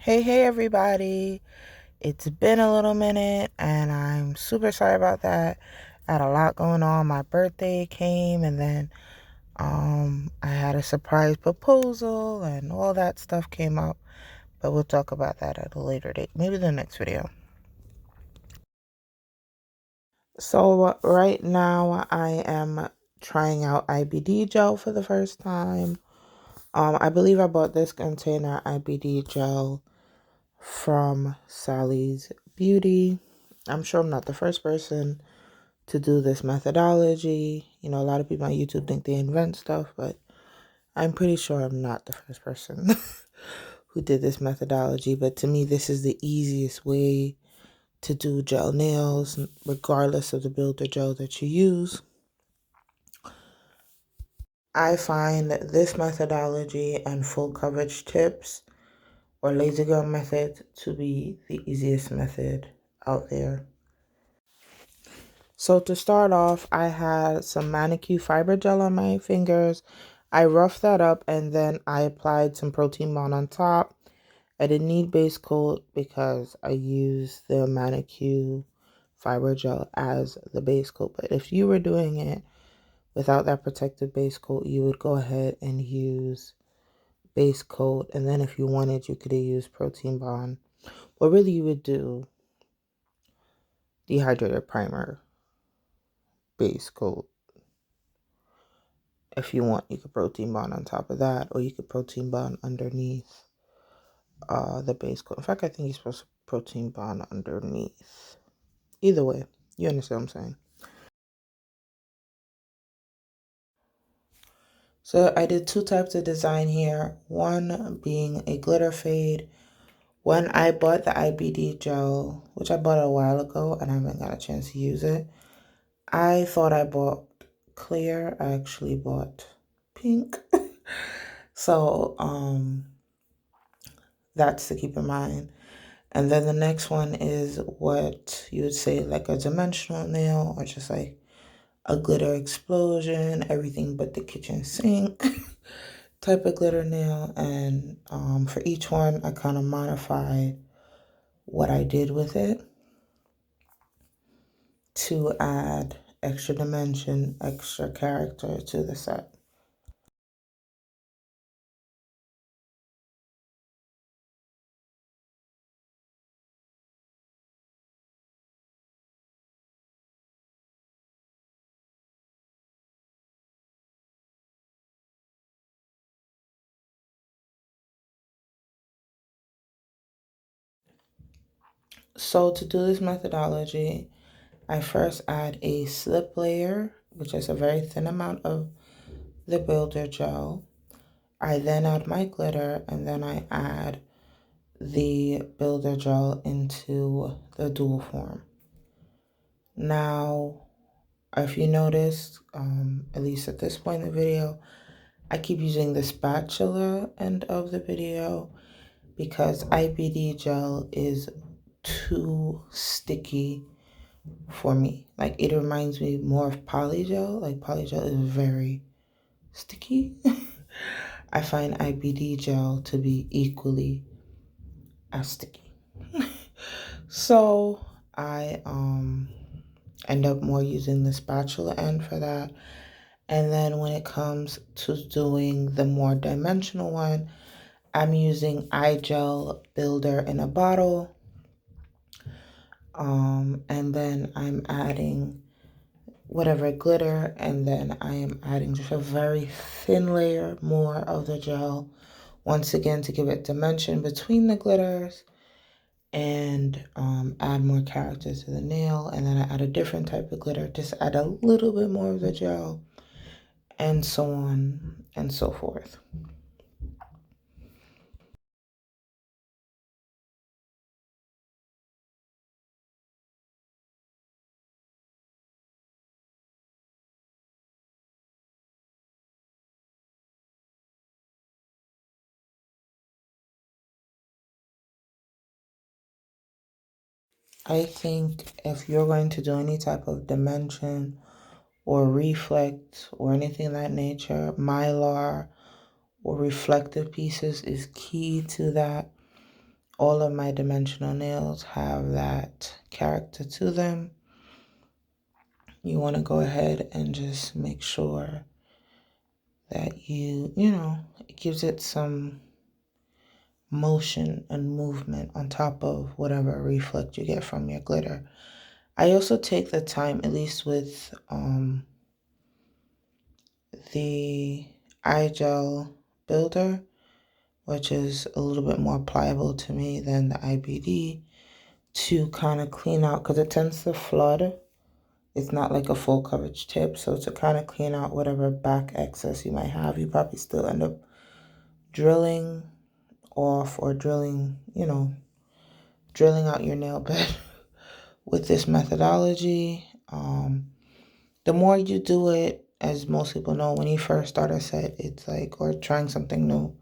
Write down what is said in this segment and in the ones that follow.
Hey everybody. It's been a little minute and I'm super sorry about that. I had a lot going on. My birthday came and then I had a surprise proposal and all that stuff came up, but we'll talk about that at a later date. Maybe the next video. So right now I am trying out IBD gel for the first time. I believe I bought this container IBD gel from Sally's Beauty. I'm sure I'm not the first person to do this methodology. You know, a lot of people on YouTube think they invent stuff, but I'm pretty sure I'm not the first person who did this methodology. But to me, this is the easiest way to do gel nails, regardless of the builder gel that you use. I find this methodology and full coverage tips or laser gum method to be the easiest method out there. So to start off, I had some manicure fiber gel on my fingers. I roughed that up and then I applied some protein bond on top. I didn't need base coat because I used the manicure fiber gel as the base coat. But if you were doing it without that protective base coat, you would go ahead and use base coat. And then if you wanted, you could have used protein bond. But really you would do dehydrated primer, base coat. If you want, you could protein bond on top of that, or you could protein bond underneath the base coat. In fact, I think you're supposed to protein bond underneath. Either way, you understand what I'm saying. So I did two types of design here. One being a glitter fade. When I bought the IBD gel, which I bought a while ago and I haven't got a chance to use it, I thought I bought clear. I actually bought pink. So that's to keep in mind. And then the next one is what you would say like a dimensional nail, or just like a glitter explosion, everything but the kitchen sink type of glitter nail. And for each one, I kind of modified what I did with it to add extra dimension, extra character to the set. So to do this methodology, I first add a slip layer, which is a very thin amount of the builder gel. I then add my glitter, and then I add the builder gel into the dual form. Now, if you notice, at least at this point in the video, I keep using the spatula end of the video because IBD gel is too sticky for me. Like, it reminds me more of polygel. Like, polygel is very sticky. I find IBD gel to be equally as sticky. So I end up more using the spatula end for that. And then when it comes to doing the more dimensional one, I'm using Igel Builder in a bottle. And then I'm adding whatever glitter, and then I am adding just a very thin layer more of the gel, once again to give it dimension between the glitters and add more character to the nail. And then I add a different type of glitter, just add a little bit more of the gel, and so on and so forth. I think if you're going to do any type of dimension or reflect or anything of that nature, mylar or reflective pieces is key to that. all of my dimensional nails have that character to them. You want to go ahead and just make sure that it gives it some motion and movement on top of whatever reflect you get from your glitter. I also take the time, at least with the Igel builder, which is a little bit more pliable to me than the IBD, to kind of clean out, because it tends to flood. It's not like a full coverage tip, so to kind of clean out whatever back excess you might have, you probably still end up drilling off or drilling out your nail bed with this methodology. The more you do it, as most people know, when you first start a set, it's like, or trying something new,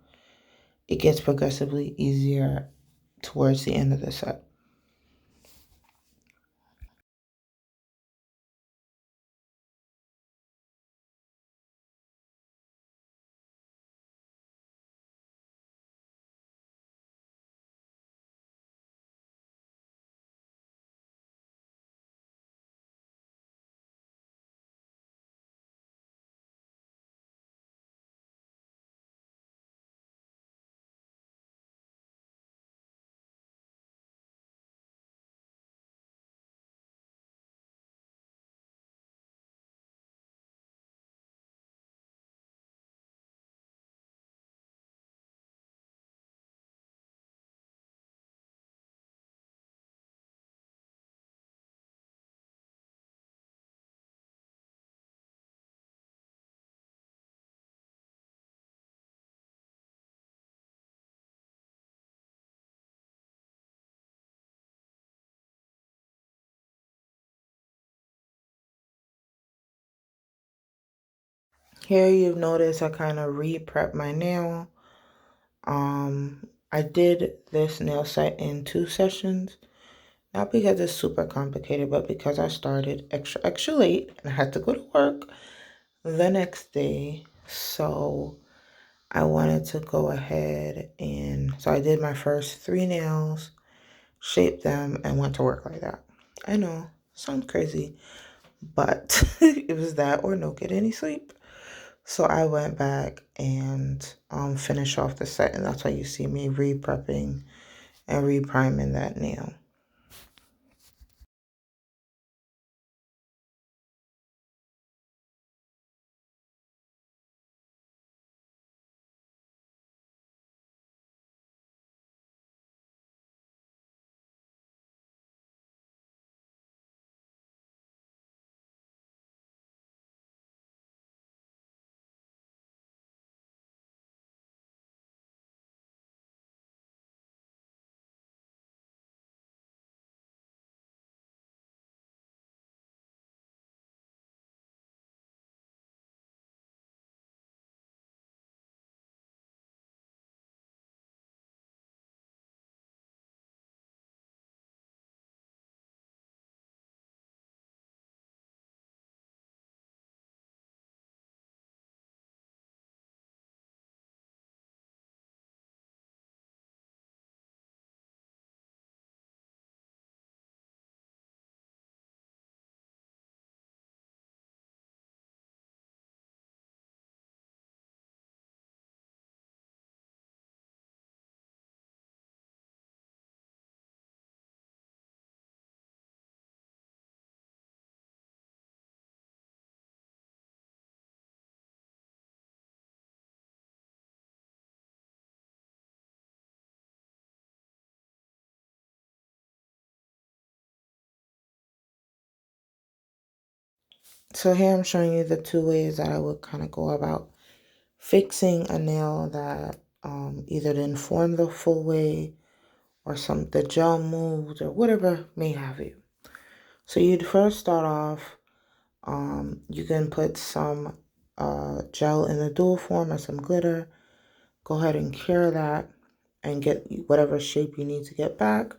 it gets progressively easier towards the end of the set. Here you've noticed I kind of re-prep my nail. I did this nail set in 2 sessions, not because it's super complicated, but because I started extra late and I had to go to work the next day. So I wanted to go ahead so I did my first 3 nails, shaped them, and went to work like that. I know, sounds crazy, but it was that or no get any sleep. So I went back and finished off the set, and that's why you see me re-prepping and re-priming that nail. So here I'm showing you the 2 ways that I would kind of go about fixing a nail that either didn't form the full way or the gel moved or whatever may have you. So you'd first start off, you can put some gel in the dual form or some glitter. Go ahead and cure that and get whatever shape you need to get back.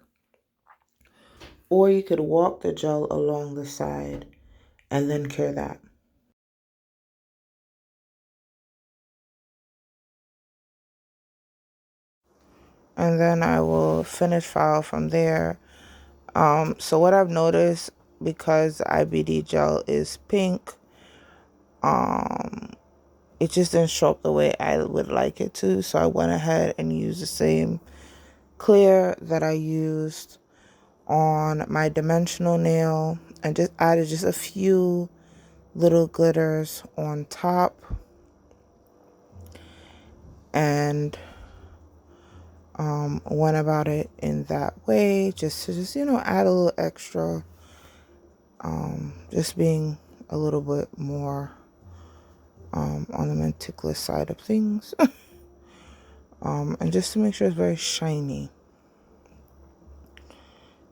Or you could walk the gel along the side and then cure that. and then I will finish file from there. So what I've noticed, because IBD gel is pink, it just didn't show up the way I would like it to. So I went ahead and used the same clear that I used on my dimensional nail and just added just a few little glitters on top, and went about it in that way, just to add a little extra, just being a little bit more on the meticulous side of things. And just to make sure it's very shiny.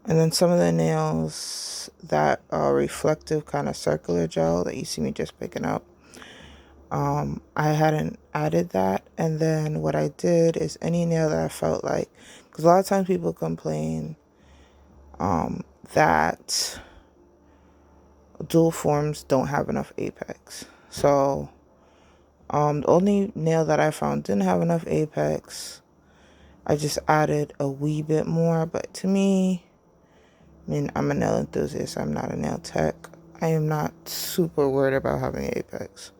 And then some of the nails that are reflective kind of circular gel that you see me just picking up, I hadn't added that. And then what I did is any nail that I felt like, because a lot of times people complain that dual forms don't have enough apex. So the only nail that I found didn't have enough apex. I just added a wee bit more, but to me, I mean, I'm a nail enthusiast. I'm not a nail tech. I am not super worried about having apex.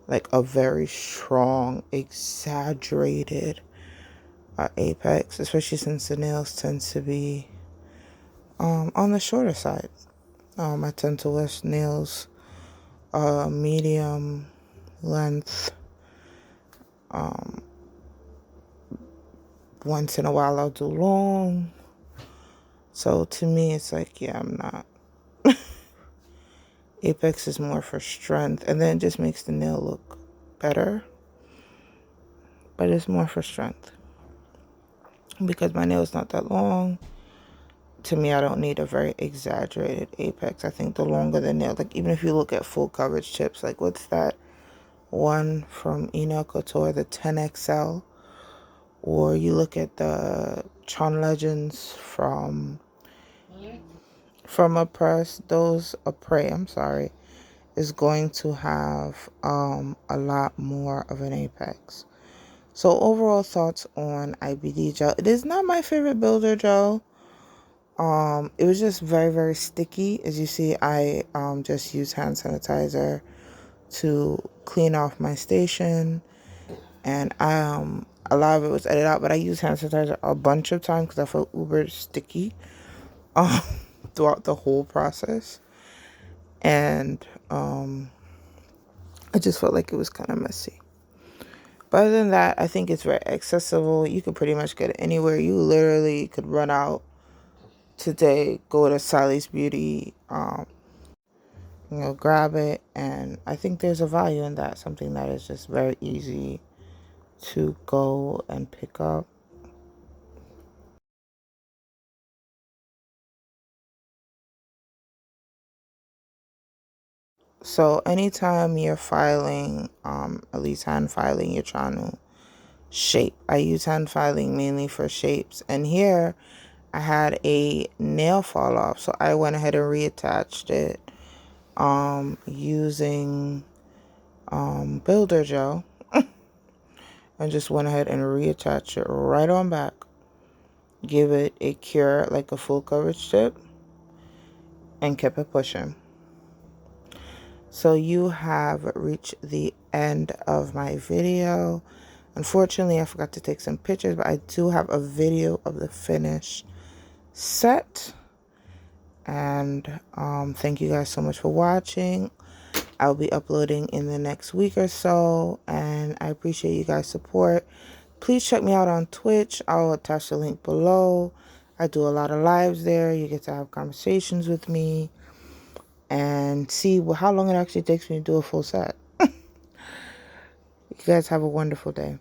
Like a very strong, exaggerated apex, especially since the nails tend to be on the shorter side. I tend to wear nails medium length. Once in a while I'll do long. So to me, it's like, yeah, I'm not. Apex is more for strength, and then it just makes the nail look better. But it's more for strength. Because my nail's not that long, to me, I don't need a very exaggerated apex. I think the longer the nail, like even if you look at full coverage chips, like what's that one from Eno Couture, the 10XL, or you look at the Chon Legends from a press, those a prey, I'm sorry, is going to have a lot more of an apex. So overall thoughts on IBD gel. It is not my favorite builder gel. It was just very, very sticky. As you see, I just used hand sanitizer to clean off my station, and a lot of it was edited out, but I used hand sanitizer a bunch of times because I felt uber sticky um throughout the whole process, and I just felt like it was kind of messy. But other than that, I think it's very accessible. You could pretty much get it anywhere. You literally could run out today, go to Sally's Beauty, grab it, and I think there's a value in that. Something that is just very easy to go and pick up. So anytime you're filing, at least hand filing, you're trying to shape. I use hand filing mainly for shapes. And here I had a nail fall off, so I went ahead and reattached it using builder gel, and just went ahead and reattached it right on back. Give it a cure like a full coverage tip, and kept it pushing. So you have reached the end of my video. Unfortunately, I forgot to take some pictures, but I do have a video of the finished set. And thank you guys so much for watching. I'll be uploading in the next week or so, and I appreciate you guys' support. Please check me out on Twitch. I'll attach the link below. I do a lot of lives there. You get to have conversations with me and see how long it actually takes me to do a full set. You guys have a wonderful day.